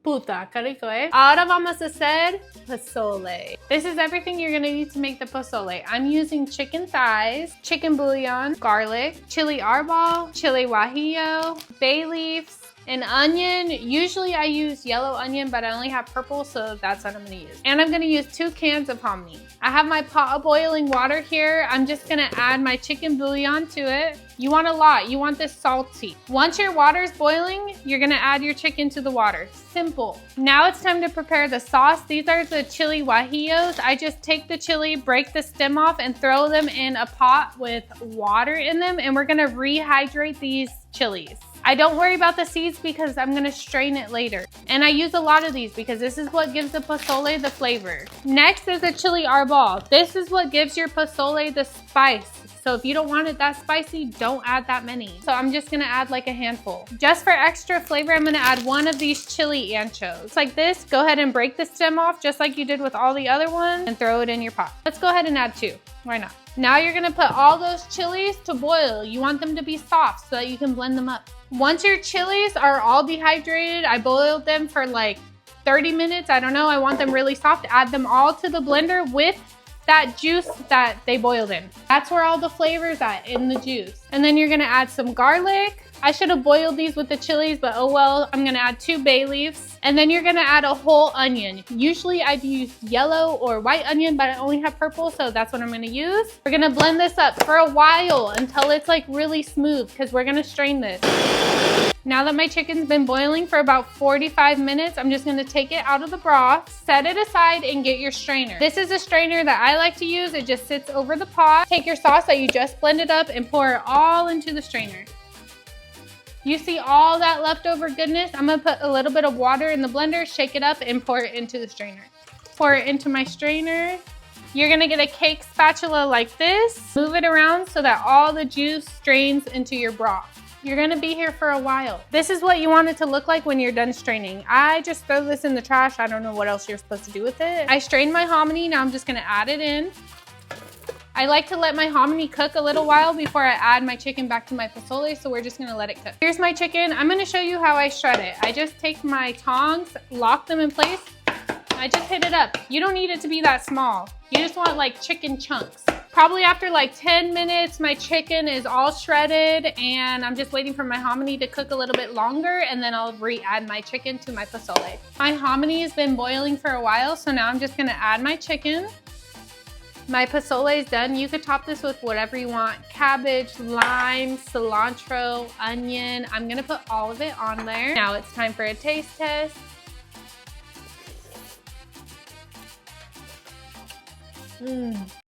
Puta, qué rico, eh? Ahora vamos a hacer pozole. This is everything you're gonna need to make the pozole. I'm using chicken thighs, chicken bouillon, garlic, chili arbol, chili guajillo, bay leaves, an onion. Usually I use yellow onion, but I only have purple, so that's what I'm gonna use. And I'm gonna use 2 cans of hominy. I have my pot of boiling water here. I'm just gonna add my chicken bouillon to it. You want a lot, you want this salty. Once your water's boiling, you're gonna add your chicken to the water. Simple. Now it's time to prepare the sauce. These are the chili guajillos. I just take the chili, break the stem off, and throw them in a pot with water in them, and we're gonna rehydrate these chilies. I don't worry about the seeds because I'm gonna strain it later. And I use a lot of these because this is what gives the pozole the flavor. Next is a chili arbol. This is what gives your pozole the spice. So if you don't want it that spicy, don't add that many. So I'm just gonna add like a handful. Just for extra flavor, I'm gonna add 1 of these chili anchos. Like this, go ahead and break the stem off just like you did with all the other ones and throw it in your pot. Let's go ahead and add 2, why not? Now you're gonna put all those chilies to boil. You want them to be soft so that you can blend them up. Once your chilies are all dehydrated, I boiled them for like 30 minutes. I don't know, I want them really soft. Add them all to the blender with that juice that they boiled in. That's where all the flavor's at, in the juice. And then you're gonna add some garlic. I should have boiled these with the chilies, but oh well. I'm gonna add 2 bay leaves. And then you're gonna add a whole onion. Usually I'd use yellow or white onion, but I only have purple, so that's what I'm gonna use. We're gonna blend this up for a while until it's like really smooth, because we're gonna strain this. Now that my chicken's been boiling for about 45 minutes, I'm just gonna take it out of the broth, set it aside, and get your strainer. This is a strainer that I like to use. It just sits over the pot. Take your sauce that you just blended up and pour it all into the strainer. You see all that leftover goodness? I'm gonna put a little bit of water in the blender, shake it up, and pour it into the strainer. Pour it into my strainer. You're gonna get a cake spatula like this. Move it around so that all the juice strains into your broth. You're gonna be here for a while. This is what you want it to look like when you're done straining. I just throw this in the trash. I don't know what else you're supposed to do with it. I strained my hominy. Now I'm just gonna add it in. I like to let my hominy cook a little while before I add my chicken back to my pozole, so we're just gonna let it cook. Here's my chicken. I'm gonna show you how I shred it. I just take my tongs, lock them in place. I just hit it up. You don't need it to be that small. You just want like chicken chunks. Probably after like 10 minutes, my chicken is all shredded and I'm just waiting for my hominy to cook a little bit longer, and then I'll re-add my chicken to my pozole. My hominy has been boiling for a while, so now I'm just gonna add my chicken. My pozole is done. You could top this with whatever you want. Cabbage, lime, cilantro, onion. I'm gonna put all of it on there. Now it's time for a taste test.